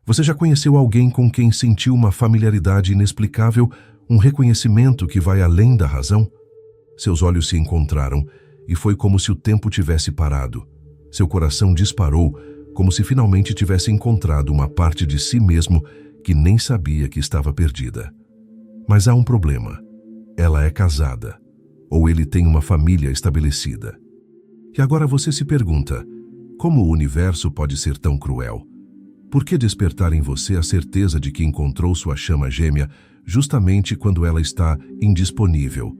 Você já conheceu alguém com quem sentiu uma familiaridade inexplicável, um reconhecimento que vai além da razão? Seus olhos se encontraram e foi como se o tempo tivesse parado. Seu coração disparou, como se finalmente tivesse encontrado uma parte de si mesmo que nem sabia que estava perdida. Mas há um problema. Ela é casada, ou ele tem uma família estabelecida. E agora você se pergunta, como o universo pode ser tão cruel? Por que despertar em você a certeza de que encontrou sua chama gêmea justamente quando ela está indisponível?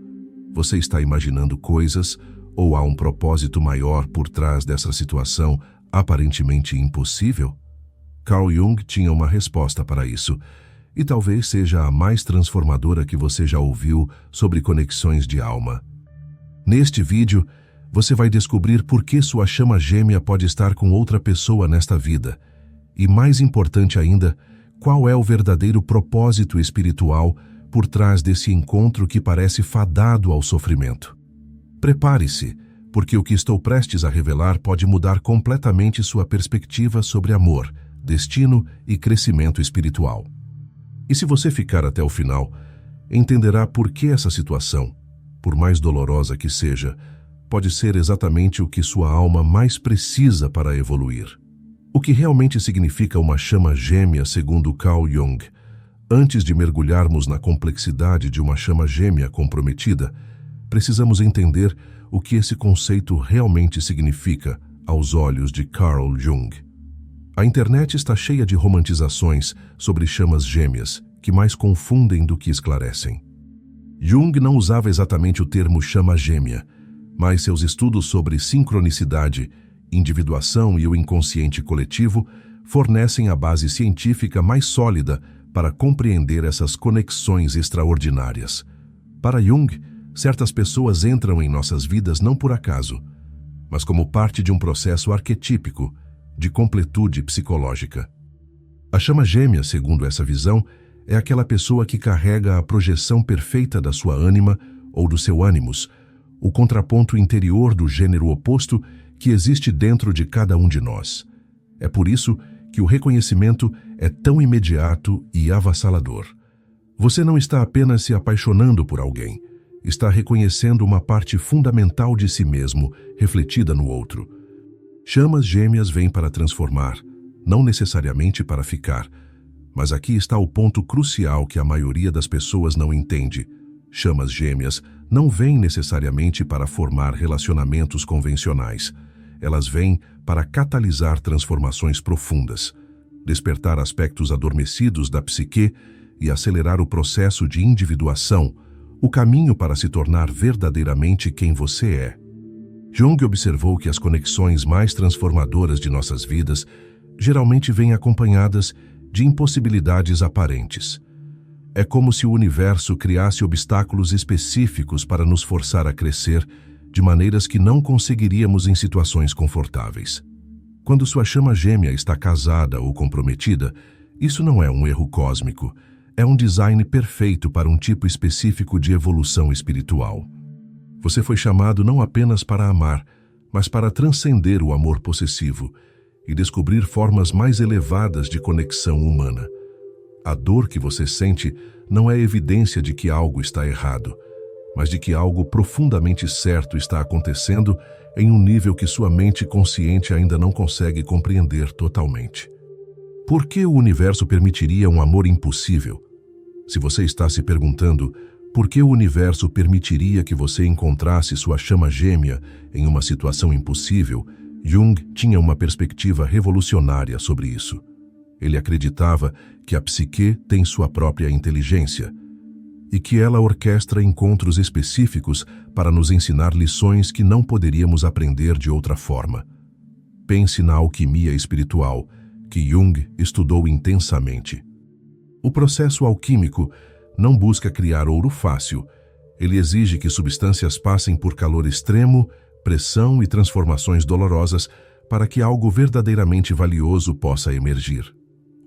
Você está imaginando coisas ou há um propósito maior por trás dessa situação aparentemente impossível? Carl Jung tinha uma resposta para isso, e talvez seja a mais transformadora que você já ouviu sobre conexões de alma. Neste vídeo, você vai descobrir por que sua chama gêmea pode estar com outra pessoa nesta vida. E mais importante ainda, qual é o verdadeiro propósito espiritual por trás desse encontro que parece fadado ao sofrimento. Prepare-se, porque o que estou prestes a revelar pode mudar completamente sua perspectiva sobre amor, destino e crescimento espiritual. E se você ficar até o final, entenderá por que essa situação, por mais dolorosa que seja, pode ser exatamente o que sua alma mais precisa para evoluir. O que realmente significa uma chama gêmea segundo Carl Jung? Antes de mergulharmos na complexidade de uma chama gêmea comprometida, precisamos entender o que esse conceito realmente significa aos olhos de Carl Jung. A internet está cheia de romantizações sobre chamas gêmeas que mais confundem do que esclarecem. Jung não usava exatamente o termo chama gêmea, mas seus estudos sobre sincronicidade, individuação e o inconsciente coletivo fornecem a base científica mais sólida para compreender essas conexões extraordinárias. Para Jung, certas pessoas entram em nossas vidas não por acaso, mas como parte de um processo arquetípico de completude psicológica. A chama gêmea, segundo essa visão, é aquela pessoa que carrega a projeção perfeita da sua ânima ou do seu ânimos, o contraponto interior do gênero oposto que existe dentro de cada um de nós. É por isso que o reconhecimento é tão imediato e avassalador. Você não está apenas se apaixonando por alguém, está reconhecendo uma parte fundamental de si mesmo, refletida no outro. Chamas gêmeas vêm para transformar, não necessariamente para ficar. Mas aqui está o ponto crucial que a maioria das pessoas não entende. Chamas gêmeas não vêm necessariamente para formar relacionamentos convencionais. Elas vêm para catalisar transformações profundas, despertar aspectos adormecidos da psique e acelerar o processo de individuação, o caminho para se tornar verdadeiramente quem você é. Jung observou que as conexões mais transformadoras de nossas vidas geralmente vêm acompanhadas de impossibilidades aparentes. É como se o universo criasse obstáculos específicos para nos forçar a crescer de maneiras que não conseguiríamos em situações confortáveis. Quando sua chama gêmea está casada ou comprometida, isso não é um erro cósmico, é um design perfeito para um tipo específico de evolução espiritual. Você foi chamado não apenas para amar, mas para transcender o amor possessivo e descobrir formas mais elevadas de conexão humana. A dor que você sente não é evidência de que algo está errado, mas de que algo profundamente certo está acontecendo em um nível que sua mente consciente ainda não consegue compreender totalmente. Por que o universo permitiria um amor impossível? Se você está se perguntando por que o universo permitiria que você encontrasse sua chama gêmea em uma situação impossível, Jung tinha uma perspectiva revolucionária sobre isso. Ele acreditava que a psique tem sua própria inteligência e que ela orquestra encontros específicos para nos ensinar lições que não poderíamos aprender de outra forma. Pense na alquimia espiritual, que Jung estudou intensamente. O processo alquímico não busca criar ouro fácil. Ele exige que substâncias passem por calor extremo, pressão e transformações dolorosas para que algo verdadeiramente valioso possa emergir.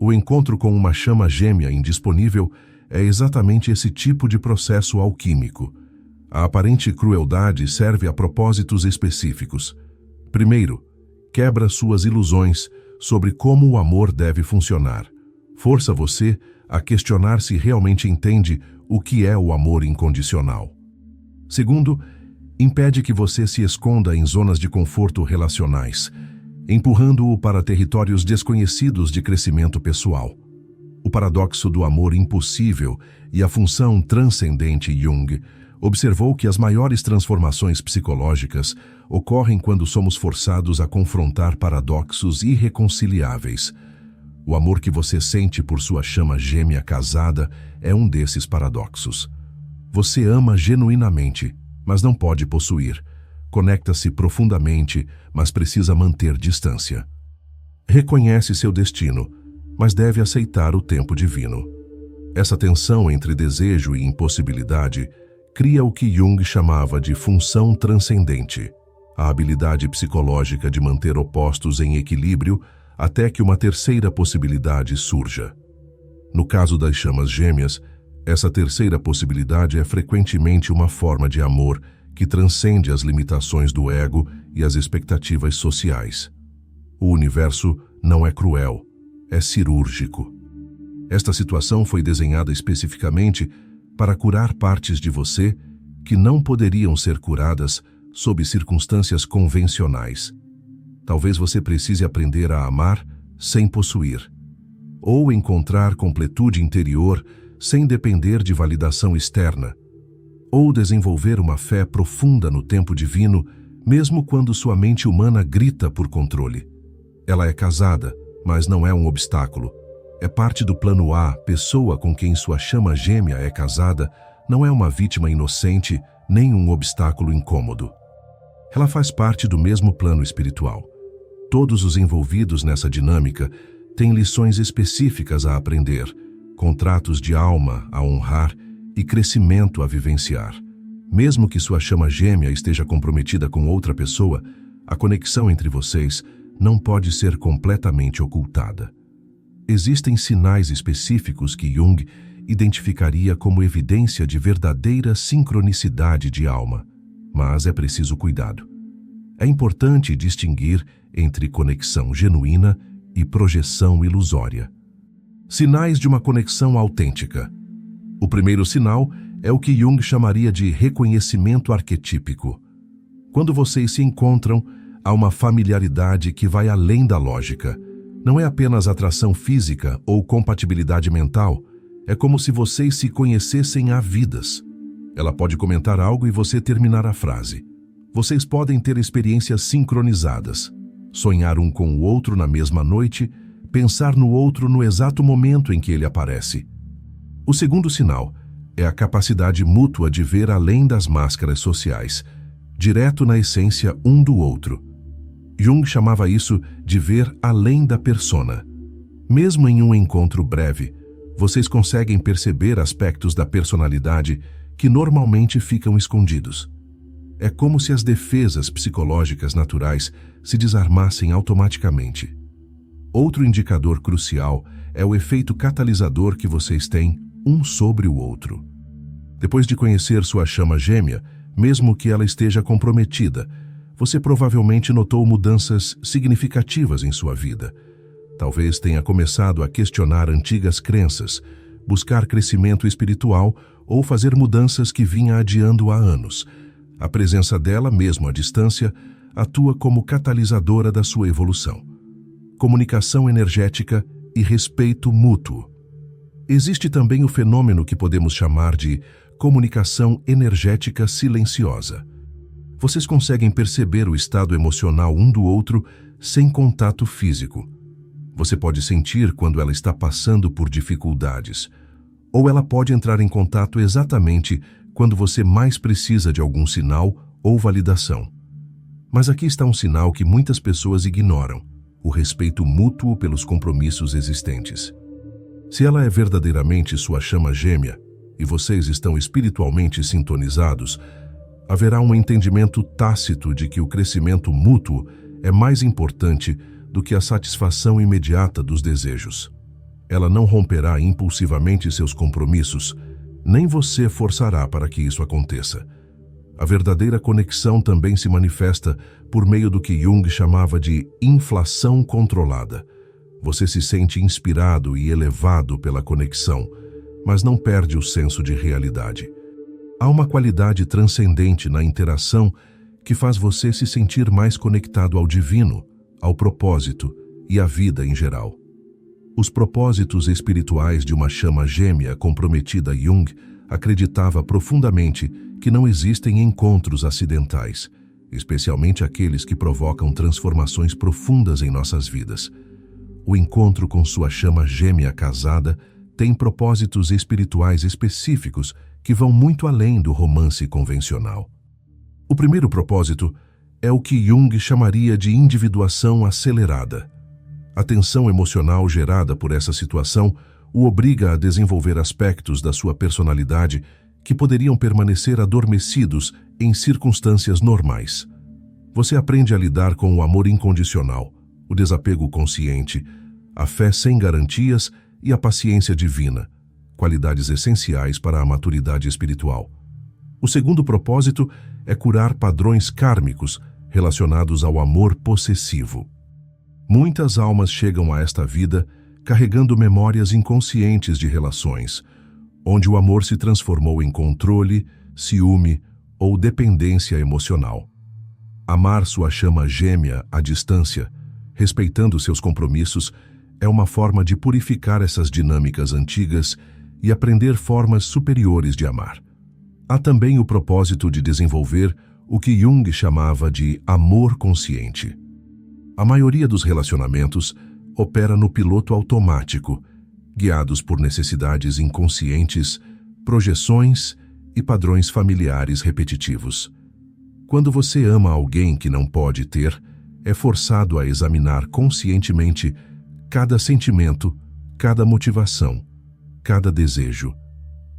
O encontro com uma chama gêmea indisponível é exatamente esse tipo de processo alquímico. A aparente crueldade serve a propósitos específicos. Primeiro, quebra suas ilusões sobre como o amor deve funcionar. Força você a questionar se realmente entende o que é o amor incondicional. Segundo, impede que você se esconda em zonas de conforto relacionais, empurrando-o para territórios desconhecidos de crescimento pessoal. O paradoxo do amor impossível e a função transcendente Jung observou que as maiores transformações psicológicas ocorrem quando somos forçados a confrontar paradoxos irreconciliáveis. O amor que você sente por sua chama gêmea casada é um desses paradoxos. Você ama genuinamente, mas não pode possuir. Conecta-se profundamente, mas precisa manter distância. Reconhece seu destino, mas deve aceitar o tempo divino. Essa tensão entre desejo e impossibilidade cria o que Jung chamava de função transcendente, a habilidade psicológica de manter opostos em equilíbrio até que uma terceira possibilidade surja. No caso das chamas gêmeas, essa terceira possibilidade é frequentemente uma forma de amor que transcende as limitações do ego e as expectativas sociais. O universo não é cruel, é cirúrgico. Esta situação foi desenhada especificamente para curar partes de você que não poderiam ser curadas sob circunstâncias convencionais. Talvez você precise aprender a amar sem possuir, ou encontrar completude interior sem depender de validação externa, ou desenvolver uma fé profunda no tempo divino, mesmo quando sua mente humana grita por controle. Ela é casada, mas não é um obstáculo. É parte do plano A, pessoa com quem sua chama gêmea é casada, não é uma vítima inocente, nem um obstáculo incômodo. Ela faz parte do mesmo plano espiritual. Todos os envolvidos nessa dinâmica têm lições específicas a aprender, contratos de alma a honrar e crescimento a vivenciar. Mesmo que sua chama gêmea esteja comprometida com outra pessoa, a conexão entre vocês não pode ser completamente ocultada. Existem sinais específicos que Jung identificaria como evidência de verdadeira sincronicidade de alma, mas é preciso cuidado. É importante distinguir entre conexão genuína e projeção ilusória. Sinais de uma conexão autêntica. O primeiro sinal é o que Jung chamaria de reconhecimento arquetípico. Quando vocês se encontram, há uma familiaridade que vai além da lógica. Não é apenas atração física ou compatibilidade mental, é como se vocês se conhecessem há vidas. Ela pode comentar algo e você terminar a frase. Vocês podem ter experiências sincronizadas, sonhar um com o outro na mesma noite, pensar no outro no exato momento em que ele aparece. O segundo sinal é a capacidade mútua de ver além das máscaras sociais, direto na essência um do outro. Jung chamava isso de ver além da persona. Mesmo em um encontro breve, vocês conseguem perceber aspectos da personalidade que normalmente ficam escondidos. É como se as defesas psicológicas naturais se desarmassem automaticamente. Outro indicador crucial é o efeito catalisador que vocês têm um sobre o outro. Depois de conhecer sua chama gêmea, mesmo que ela esteja comprometida, você provavelmente notou mudanças significativas em sua vida. Talvez tenha começado a questionar antigas crenças, buscar crescimento espiritual ou fazer mudanças que vinha adiando há anos. A presença dela, mesmo à distância, atua como catalisadora da sua evolução. Comunicação energética e respeito mútuo. Existe também o fenômeno que podemos chamar de comunicação energética silenciosa. Vocês conseguem perceber o estado emocional um do outro sem contato físico. Você pode sentir quando ela está passando por dificuldades, ou ela pode entrar em contato exatamente quando você mais precisa de algum sinal ou validação. Mas aqui está um sinal que muitas pessoas ignoram: o respeito mútuo pelos compromissos existentes. Se ela é verdadeiramente sua chama gêmea e vocês estão espiritualmente sintonizados, haverá um entendimento tácito de que o crescimento mútuo é mais importante do que a satisfação imediata dos desejos. Ela não romperá impulsivamente seus compromissos, nem você forçará para que isso aconteça. A verdadeira conexão também se manifesta por meio do que Jung chamava de inflação controlada. Você se sente inspirado e elevado pela conexão, mas não perde o senso de realidade. Há uma qualidade transcendente na interação que faz você se sentir mais conectado ao divino, ao propósito e à vida em geral. Os propósitos espirituais de uma chama gêmea comprometida. Jung acreditava profundamente que não existem encontros acidentais, especialmente aqueles que provocam transformações profundas em nossas vidas. O encontro com sua chama gêmea casada tem propósitos espirituais específicos que vão muito além do romance convencional. O primeiro propósito é o que Jung chamaria de individuação acelerada. A tensão emocional gerada por essa situação o obriga a desenvolver aspectos da sua personalidade que poderiam permanecer adormecidos em circunstâncias normais. Você aprende a lidar com o amor incondicional, o desapego consciente, a fé sem garantias e a paciência divina, qualidades essenciais para a maturidade espiritual. O segundo propósito é curar padrões kármicos relacionados ao amor possessivo. Muitas almas chegam a esta vida carregando memórias inconscientes de relações, onde o amor se transformou em controle, ciúme ou dependência emocional. Amar sua chama gêmea à distância, respeitando seus compromissos, é uma forma de purificar essas dinâmicas antigas e aprender formas superiores de amar. Há também o propósito de desenvolver o que Jung chamava de amor consciente. A maioria dos relacionamentos opera no piloto automático, guiados por necessidades inconscientes, projeções e padrões familiares repetitivos. Quando você ama alguém que não pode ter, é forçado a examinar conscientemente cada sentimento, cada motivação, cada desejo.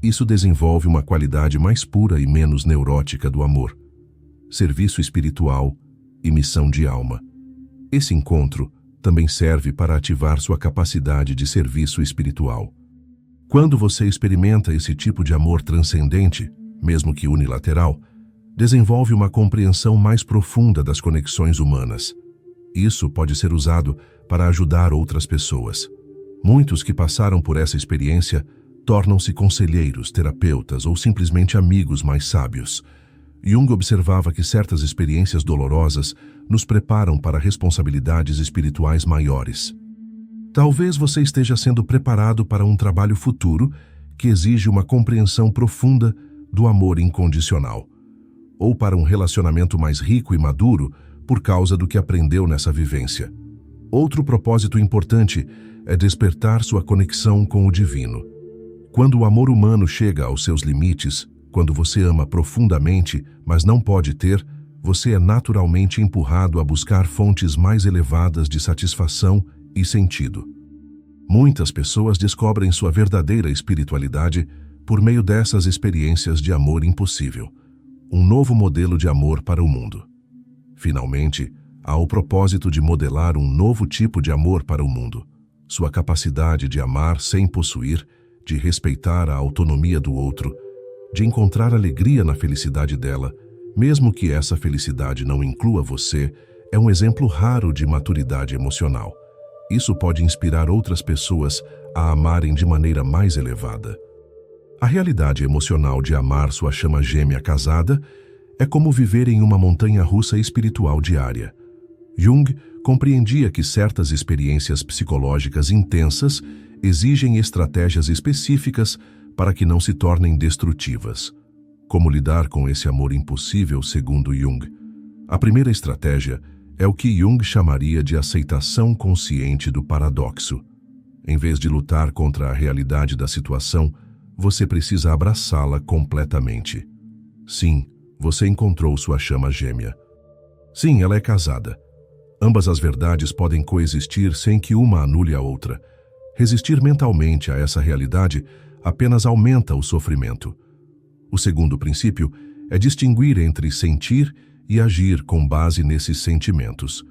Isso desenvolve uma qualidade mais pura e menos neurótica do amor, serviço espiritual e missão de alma. Esse encontro também serve para ativar sua capacidade de serviço espiritual. Quando você experimenta esse tipo de amor transcendente, mesmo que unilateral, desenvolve uma compreensão mais profunda das conexões humanas. Isso pode ser usado para ajudar outras pessoas. Muitos que passaram por essa experiência tornam-se conselheiros, terapeutas ou simplesmente amigos mais sábios. Jung observava que certas experiências dolorosas nos preparam para responsabilidades espirituais maiores. Talvez você esteja sendo preparado para um trabalho futuro que exige uma compreensão profunda do amor incondicional, ou para um relacionamento mais rico e maduro por causa do que aprendeu nessa vivência. Outro propósito importante é despertar sua conexão com o divino. Quando o amor humano chega aos seus limites, quando você ama profundamente, mas não pode ter, você é naturalmente empurrado a buscar fontes mais elevadas de satisfação e sentido. Muitas pessoas descobrem sua verdadeira espiritualidade por meio dessas experiências de amor impossível, um novo modelo de amor para o mundo. Finalmente, há o propósito de modelar um novo tipo de amor para o mundo, sua capacidade de amar sem possuir, de respeitar a autonomia do outro, de encontrar alegria na felicidade dela, mesmo que essa felicidade não inclua você, é um exemplo raro de maturidade emocional. Isso pode inspirar outras pessoas a amarem de maneira mais elevada. A realidade emocional de amar sua chama gêmea casada é como viver em uma montanha-russa espiritual diária. Jung compreendia que certas experiências psicológicas intensas exigem estratégias específicas para que não se tornem destrutivas. Como lidar com esse amor impossível, segundo Jung? A primeira estratégia é o que Jung chamaria de aceitação consciente do paradoxo. Em vez de lutar contra a realidade da situação, você precisa abraçá-la completamente. Sim, você encontrou sua chama gêmea. Sim, ela é casada. Ambas as verdades podem coexistir sem que uma anule a outra. Resistir mentalmente a essa realidade apenas aumenta o sofrimento. O segundo princípio é distinguir entre sentir e agir com base nesses sentimentos.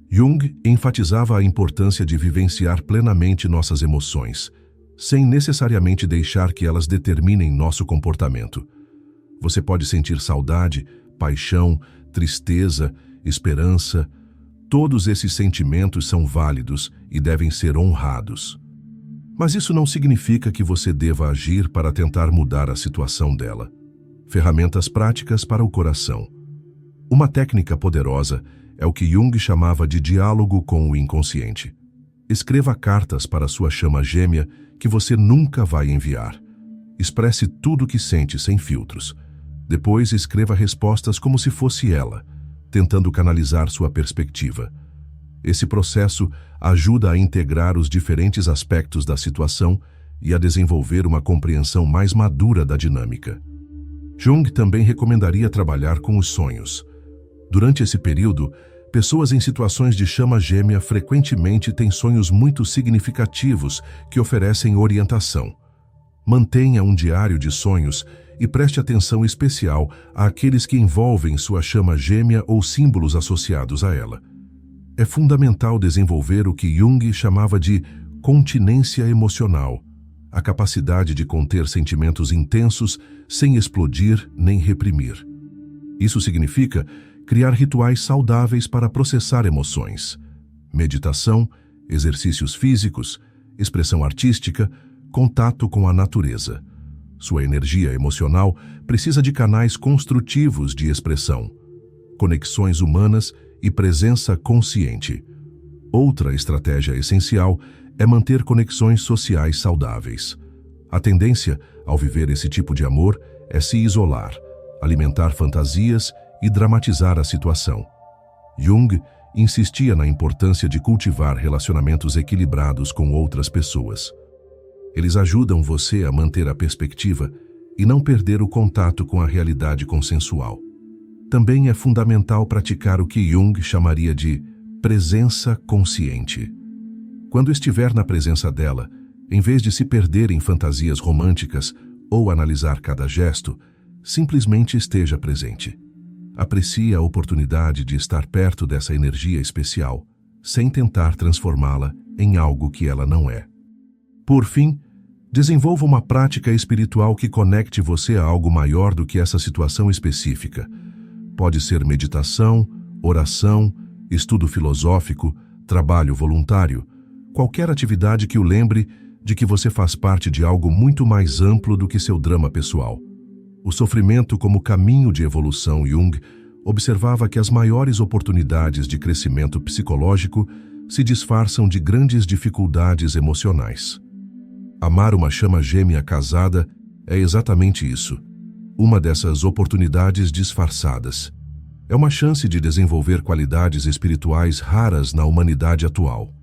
Jung enfatizava a importância de vivenciar plenamente nossas emoções, sem necessariamente deixar que elas determinem nosso comportamento. Você pode sentir saudade, paixão, tristeza, esperança, Todos esses sentimentos são válidos e devem ser honrados. Mas isso não significa que você deva agir para tentar mudar a situação dela. Ferramentas práticas para o coração. Uma técnica poderosa é o que Jung chamava de diálogo com o inconsciente. Escreva cartas para sua chama gêmea que você nunca vai enviar. Expresse tudo o que sente sem filtros. Depois escreva respostas como se fosse ela, tentando canalizar sua perspectiva. Esse processo ajuda a integrar os diferentes aspectos da situação e a desenvolver uma compreensão mais madura da dinâmica. Jung também recomendaria trabalhar com os sonhos. Durante esse período, pessoas em situações de chama gêmea frequentemente têm sonhos muito significativos que oferecem orientação. Mantenha um diário de sonhos e preste atenção especial àqueles que envolvem sua chama gêmea ou símbolos associados a ela. É fundamental desenvolver o que Jung chamava de continência emocional, a capacidade de conter sentimentos intensos sem explodir nem reprimir. Isso significa criar rituais saudáveis para processar emoções. Meditação, exercícios físicos, expressão artística, contato com a natureza. Sua energia emocional precisa de canais construtivos de expressão, conexões humanas e presença consciente. Outra estratégia essencial é manter conexões sociais saudáveis. A tendência, ao viver esse tipo de amor, é se isolar, alimentar fantasias e dramatizar a situação. Jung insistia na importância de cultivar relacionamentos equilibrados com outras pessoas. Eles ajudam você a manter a perspectiva e não perder o contato com a realidade consensual. Também é fundamental praticar o que Jung chamaria de presença consciente. Quando estiver na presença dela, em vez de se perder em fantasias românticas ou analisar cada gesto, simplesmente esteja presente. Aprecie a oportunidade de estar perto dessa energia especial, sem tentar transformá-la em algo que ela não é. Por fim, desenvolva uma prática espiritual que conecte você a algo maior do que essa situação específica. Pode ser meditação, oração, estudo filosófico, trabalho voluntário, qualquer atividade que o lembre de que você faz parte de algo muito mais amplo do que seu drama pessoal. O sofrimento como caminho de evolução. Jung observava que as maiores oportunidades de crescimento psicológico se disfarçam de grandes dificuldades emocionais. Amar uma chama gêmea casada é exatamente isso. Uma dessas oportunidades disfarçadas. É uma chance de desenvolver qualidades espirituais raras na humanidade atual.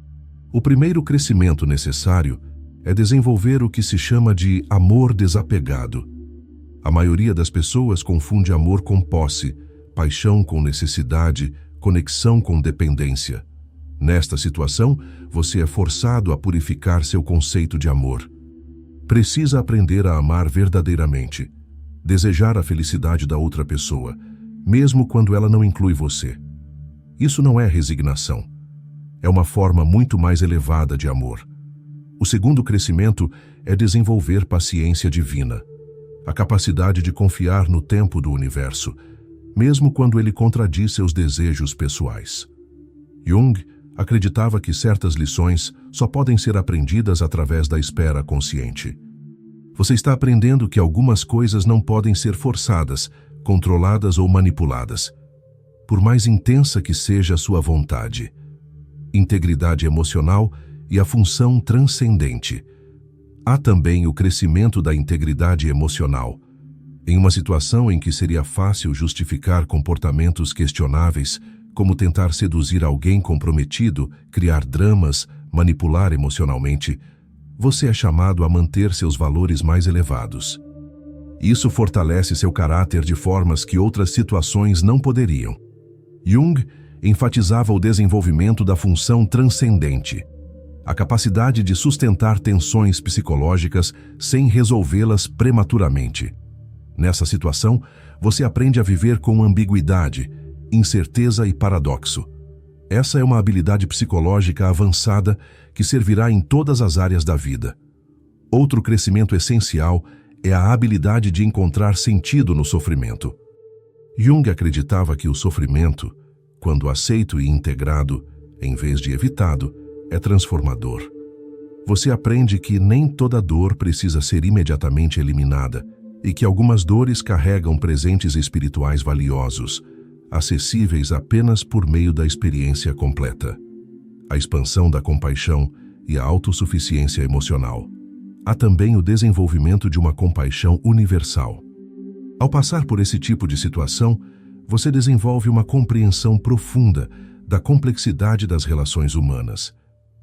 O primeiro crescimento necessário é desenvolver o que se chama de amor desapegado. A maioria das pessoas confunde amor com posse, paixão com necessidade, conexão com dependência. Nesta situação, você é forçado a purificar seu conceito de amor. Precisa aprender a amar verdadeiramente, desejar a felicidade da outra pessoa, mesmo quando ela não inclui você. Isso não é resignação. É uma forma muito mais elevada de amor. O segundo crescimento é desenvolver paciência divina, a capacidade de confiar no tempo do universo, mesmo quando ele contradiz seus desejos pessoais. Jung acreditava que certas lições só podem ser aprendidas através da espera consciente. Você está aprendendo que algumas coisas não podem ser forçadas, controladas ou manipuladas, por mais intensa que seja a sua vontade. Integridade emocional e a função transcendente. Há também o crescimento da integridade emocional. Em uma situação em que seria fácil justificar comportamentos questionáveis, como tentar seduzir alguém comprometido, criar dramas, manipular emocionalmente, você é chamado a manter seus valores mais elevados. Isso fortalece seu caráter de formas que outras situações não poderiam. Jung enfatizava o desenvolvimento da função transcendente, a capacidade de sustentar tensões psicológicas sem resolvê-las prematuramente. Nessa situação, você aprende a viver com ambiguidade, incerteza e paradoxo. Essa é uma habilidade psicológica avançada que servirá em todas as áreas da vida. Outro crescimento essencial é a habilidade de encontrar sentido no sofrimento. Jung acreditava que o sofrimento, quando aceito e integrado, em vez de evitado, é transformador. Você aprende que nem toda dor precisa ser imediatamente eliminada e que algumas dores carregam presentes espirituais valiosos, acessíveis apenas por meio da experiência completa. A expansão da compaixão e a autossuficiência emocional. Há também o desenvolvimento de uma compaixão universal. Ao passar por esse tipo de situação, você desenvolve uma compreensão profunda da complexidade das relações humanas.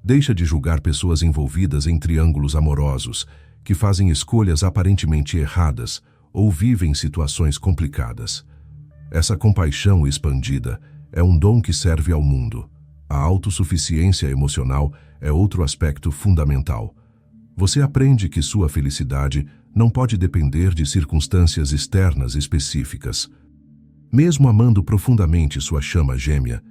Deixa de julgar pessoas envolvidas em triângulos amorosos, que fazem escolhas aparentemente erradas ou vivem situações complicadas. Essa compaixão expandida é um dom que serve ao mundo. A autossuficiência emocional é outro aspecto fundamental. Você aprende que sua felicidade não pode depender de circunstâncias externas específicas. Mesmo amando profundamente sua chama gêmea,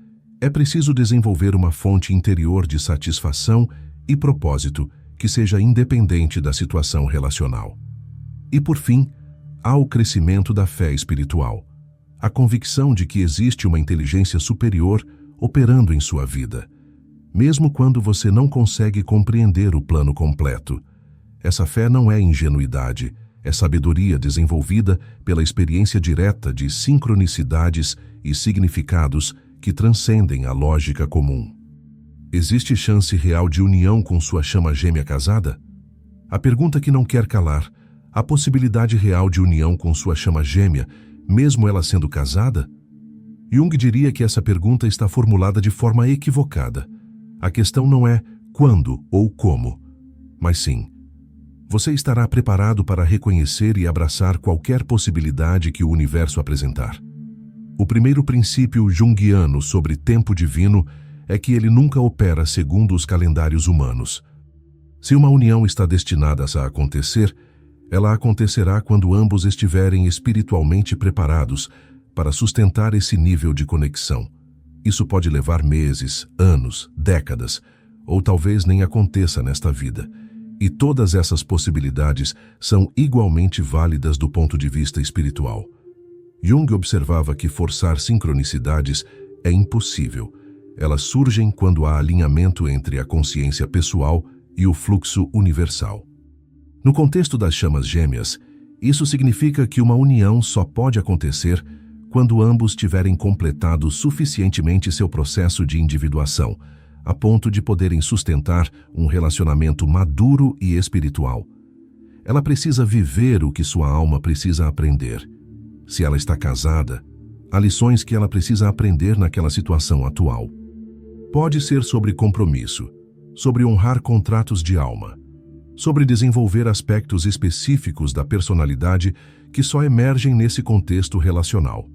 é preciso desenvolver uma fonte interior de satisfação e propósito que seja independente da situação relacional. E por fim, há o crescimento da fé espiritual, a convicção de que existe uma inteligência superior operando em sua vida, mesmo quando você não consegue compreender o plano completo. Essa fé não é ingenuidade, é sabedoria desenvolvida pela experiência direta de sincronicidades e significados que transcendem a lógica comum. Existe chance real de união com sua chama gêmea casada? A pergunta que não quer calar: a possibilidade real de união com sua chama gêmea, mesmo ela sendo casada? Jung diria que essa pergunta está formulada de forma equivocada. A questão não é quando ou como, mas sim: você estará preparado para reconhecer e abraçar qualquer possibilidade que o universo apresentar. O primeiro princípio junguiano sobre tempo divino é que ele nunca opera segundo os calendários humanos. Se uma união está destinada a acontecer, ela acontecerá quando ambos estiverem espiritualmente preparados para sustentar esse nível de conexão. Isso pode levar meses, anos, décadas, ou talvez nem aconteça nesta vida. E todas essas possibilidades são igualmente válidas do ponto de vista espiritual. Jung observava que forçar sincronicidades é impossível. Elas surgem quando há alinhamento entre a consciência pessoal e o fluxo universal. No contexto das chamas gêmeas, isso significa que uma união só pode acontecer quando ambos tiverem completado suficientemente seu processo de individuação, a ponto de poderem sustentar um relacionamento maduro e espiritual. Ela precisa viver o que sua alma precisa aprender. Se ela está casada, há lições que ela precisa aprender naquela situação atual. Pode ser sobre compromisso, sobre honrar contratos de alma, sobre desenvolver aspectos específicos da personalidade que só emergem nesse contexto relacional.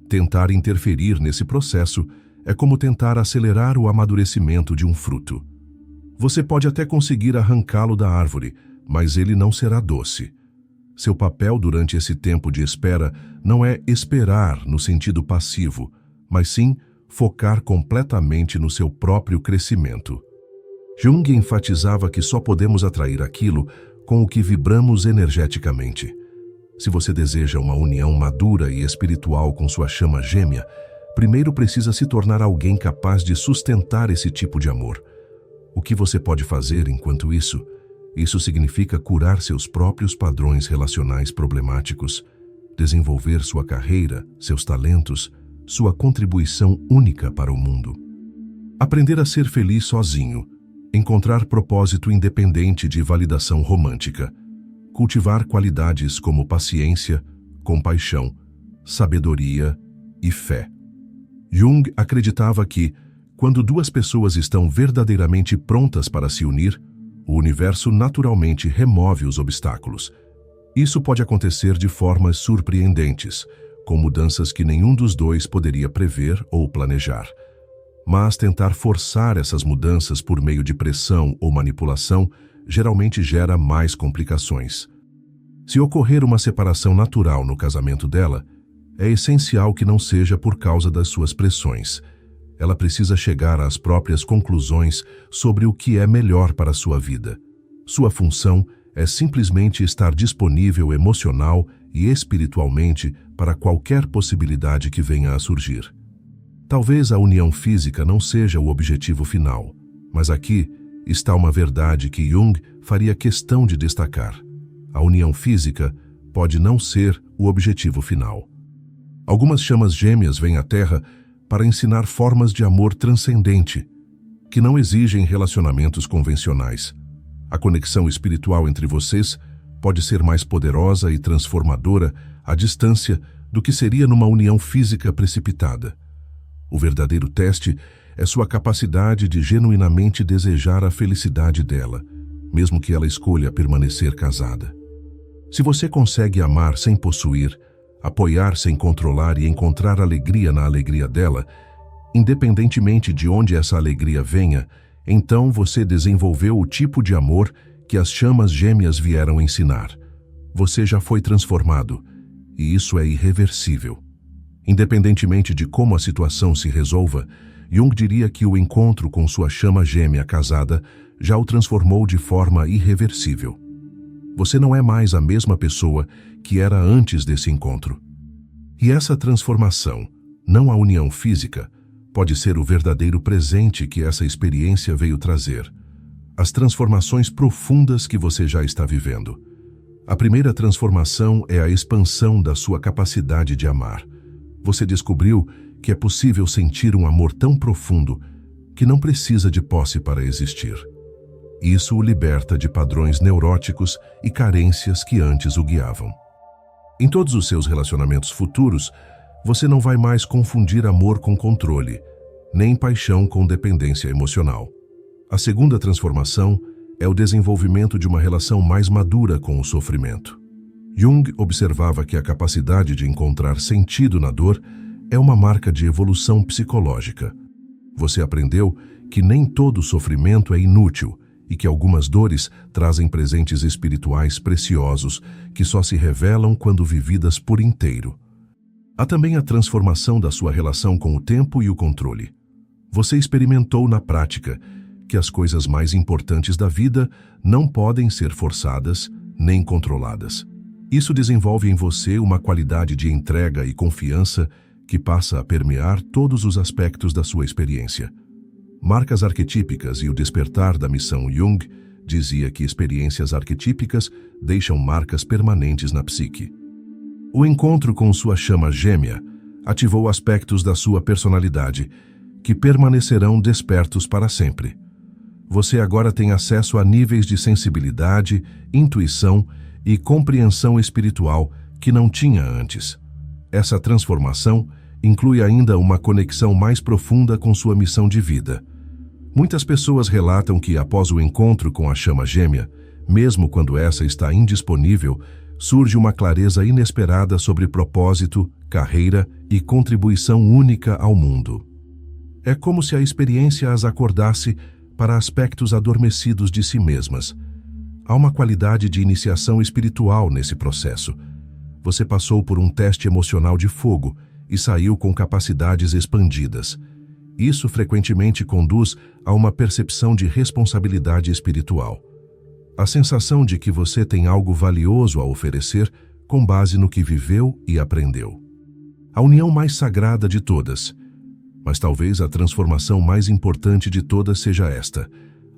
Tentar interferir nesse processo é como tentar acelerar o amadurecimento de um fruto. Você pode até conseguir arrancá-lo da árvore, mas ele não será doce. Seu papel durante esse tempo de espera não é esperar no sentido passivo, mas sim focar completamente no seu próprio crescimento. Jung enfatizava que só podemos atrair aquilo com o que vibramos energeticamente. Se você deseja uma união madura e espiritual com sua chama gêmea, primeiro precisa se tornar alguém capaz de sustentar esse tipo de amor. O que você pode fazer enquanto isso? Isso significa curar seus próprios padrões relacionais problemáticos, desenvolver sua carreira, seus talentos, sua contribuição única para o mundo. Aprender a ser feliz sozinho, encontrar propósito independente de validação romântica, cultivar qualidades como paciência, compaixão, sabedoria e fé. Jung acreditava que, quando duas pessoas estão verdadeiramente prontas para se unir, o universo naturalmente remove os obstáculos. Isso pode acontecer de formas surpreendentes, com mudanças que nenhum dos dois poderia prever ou planejar. Mas tentar forçar essas mudanças por meio de pressão ou manipulação geralmente gera mais complicações. Se ocorrer uma separação natural no casamento dela, é essencial que não seja por causa das suas pressões. Ela precisa chegar às próprias conclusões sobre o que é melhor para a sua vida. Sua função é simplesmente estar disponível emocional e espiritualmente para qualquer possibilidade que venha a surgir. Talvez a união física não seja o objetivo final, mas aqui está uma verdade que Jung faria questão de destacar. A união física pode não ser o objetivo final. Algumas chamas gêmeas vêm à Terra para ensinar formas de amor transcendente, que não exigem relacionamentos convencionais. A conexão espiritual entre vocês pode ser mais poderosa e transformadora à distância do que seria numa união física precipitada. O verdadeiro teste é sua capacidade de genuinamente desejar a felicidade dela, mesmo que ela escolha permanecer casada. Se você consegue amar sem possuir, apoiar sem controlar e encontrar alegria na alegria dela, independentemente de onde essa alegria venha, então você desenvolveu o tipo de amor que as chamas gêmeas vieram ensinar. Você já foi transformado, e isso é irreversível. Independentemente de como a situação se resolva, Jung diria que o encontro com sua chama gêmea casada já o transformou de forma irreversível. Você não é mais a mesma pessoa que era antes desse encontro. E essa transformação, não a união física, pode ser o verdadeiro presente que essa experiência veio trazer. As transformações profundas que você já está vivendo. A primeira transformação é a expansão da sua capacidade de amar. Você descobriu que é possível sentir um amor tão profundo que não precisa de posse para existir. Isso o liberta de padrões neuróticos e carências que antes o guiavam. Em todos os seus relacionamentos futuros, você não vai mais confundir amor com controle, nem paixão com dependência emocional. A segunda transformação é o desenvolvimento de uma relação mais madura com o sofrimento. Jung observava que a capacidade de encontrar sentido na dor é uma marca de evolução psicológica. Você aprendeu que nem todo sofrimento é inútil e que algumas dores trazem presentes espirituais preciosos que só se revelam quando vividas por inteiro. Há também a transformação da sua relação com o tempo e o controle. Você experimentou na prática que as coisas mais importantes da vida não podem ser forçadas nem controladas. Isso desenvolve em você uma qualidade de entrega e confiança que passa a permear todos os aspectos da sua experiência. Marcas arquetípicas e o despertar da missão Jung dizia que experiências arquetípicas deixam marcas permanentes na psique. O encontro com sua chama gêmea ativou aspectos da sua personalidade que permanecerão despertos para sempre. Você agora tem acesso a níveis de sensibilidade, intuição e compreensão espiritual que não tinha antes. Essa transformação inclui ainda uma conexão mais profunda com sua missão de vida. Muitas pessoas relatam que, após o encontro com a chama gêmea, mesmo quando essa está indisponível, surge uma clareza inesperada sobre propósito, carreira e contribuição única ao mundo. É como se a experiência as acordasse para aspectos adormecidos de si mesmas. Há uma qualidade de iniciação espiritual nesse processo. Você passou por um teste emocional de fogo e saiu com capacidades expandidas. Isso frequentemente conduz a uma percepção de responsabilidade espiritual. A sensação de que você tem algo valioso a oferecer com base no que viveu e aprendeu. A união mais sagrada de todas. Mas talvez a transformação mais importante de todas seja esta: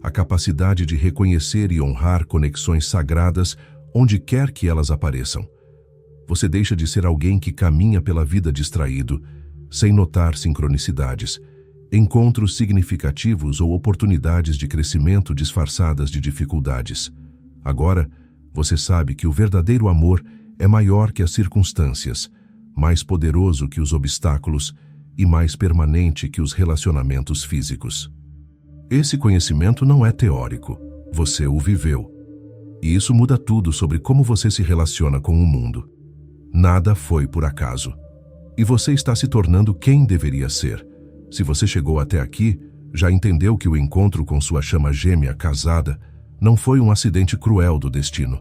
a capacidade de reconhecer e honrar conexões sagradas onde quer que elas apareçam. Você deixa de ser alguém que caminha pela vida distraído, sem notar sincronicidades, encontros significativos ou oportunidades de crescimento disfarçadas de dificuldades. Agora, você sabe que o verdadeiro amor é maior que as circunstâncias, mais poderoso que os obstáculos e mais permanente que os relacionamentos físicos. Esse conhecimento não é teórico, você o viveu. E isso muda tudo sobre como você se relaciona com o mundo. Nada foi por acaso. E você está se tornando quem deveria ser. Se você chegou até aqui, já entendeu que o encontro com sua chama gêmea casada não foi um acidente cruel do destino.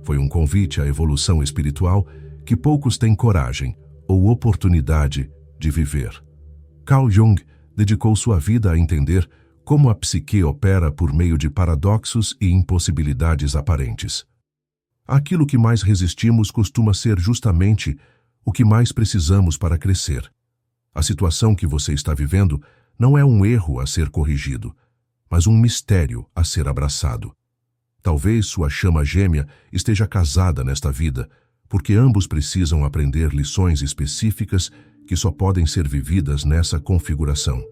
Foi um convite à evolução espiritual que poucos têm coragem ou oportunidade de viver. Carl Jung dedicou sua vida a entender como a psique opera por meio de paradoxos e impossibilidades aparentes. Aquilo que mais resistimos costuma ser justamente o que mais precisamos para crescer. A situação que você está vivendo não é um erro a ser corrigido, mas um mistério a ser abraçado. Talvez sua chama gêmea esteja casada nesta vida, porque ambos precisam aprender lições específicas que só podem ser vividas nessa configuração.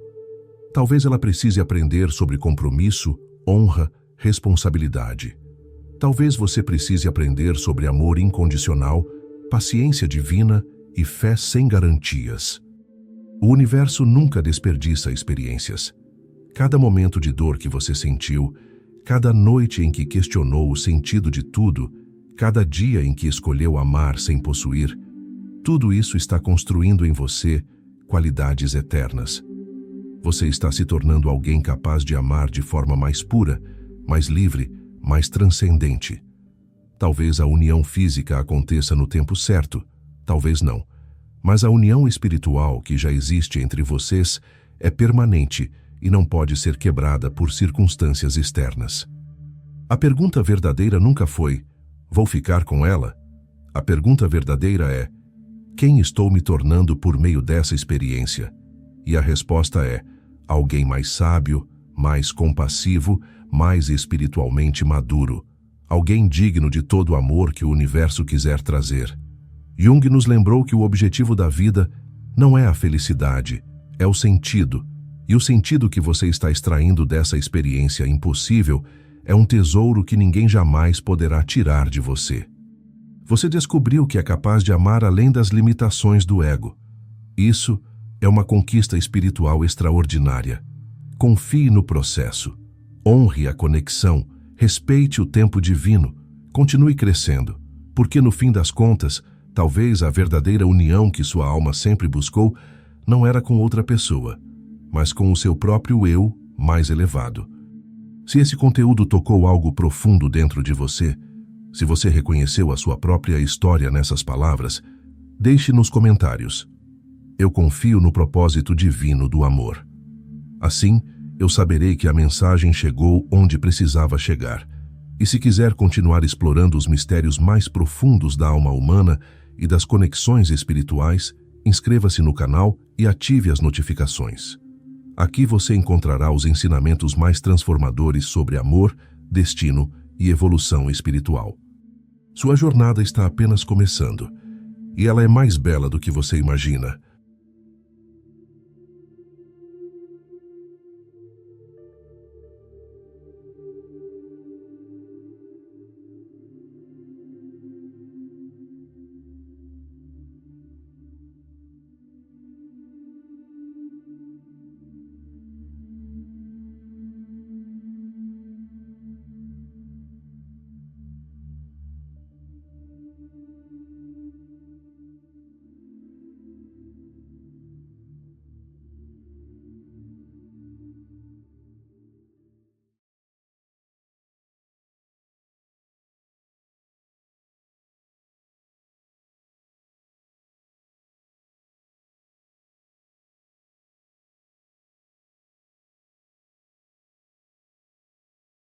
Talvez ela precise aprender sobre compromisso, honra, responsabilidade. Talvez você precise aprender sobre amor incondicional, paciência divina e fé sem garantias. O universo nunca desperdiça experiências. Cada momento de dor que você sentiu, cada noite em que questionou o sentido de tudo, cada dia em que escolheu amar sem possuir, tudo isso está construindo em você qualidades eternas. Você está se tornando alguém capaz de amar de forma mais pura, mais livre, mais transcendente. Talvez a união física aconteça no tempo certo, talvez não. Mas a união espiritual que já existe entre vocês é permanente e não pode ser quebrada por circunstâncias externas. A pergunta verdadeira nunca foi: vou ficar com ela? A pergunta verdadeira é: quem estou me tornando por meio dessa experiência? E a resposta é: alguém mais sábio, mais compassivo, mais espiritualmente maduro. Alguém digno de todo o amor que o universo quiser trazer. Jung nos lembrou que o objetivo da vida não é a felicidade, é o sentido. E o sentido que você está extraindo dessa experiência impossível é um tesouro que ninguém jamais poderá tirar de você. Você descobriu que é capaz de amar além das limitações do ego. Isso é uma conquista espiritual extraordinária. Confie no processo. Honre a conexão. Respeite o tempo divino. Continue crescendo, porque no fim das contas, talvez a verdadeira união que sua alma sempre buscou não era com outra pessoa, mas com o seu próprio eu mais elevado. Se esse conteúdo tocou algo profundo dentro de você, se você reconheceu a sua própria história nessas palavras, deixe nos comentários: eu confio no propósito divino do amor. Assim, eu saberei que a mensagem chegou onde precisava chegar. E se quiser continuar explorando os mistérios mais profundos da alma humana e das conexões espirituais, inscreva-se no canal e ative as notificações. Aqui você encontrará os ensinamentos mais transformadores sobre amor, destino e evolução espiritual. Sua jornada está apenas começando, e ela é mais bela do que você imagina.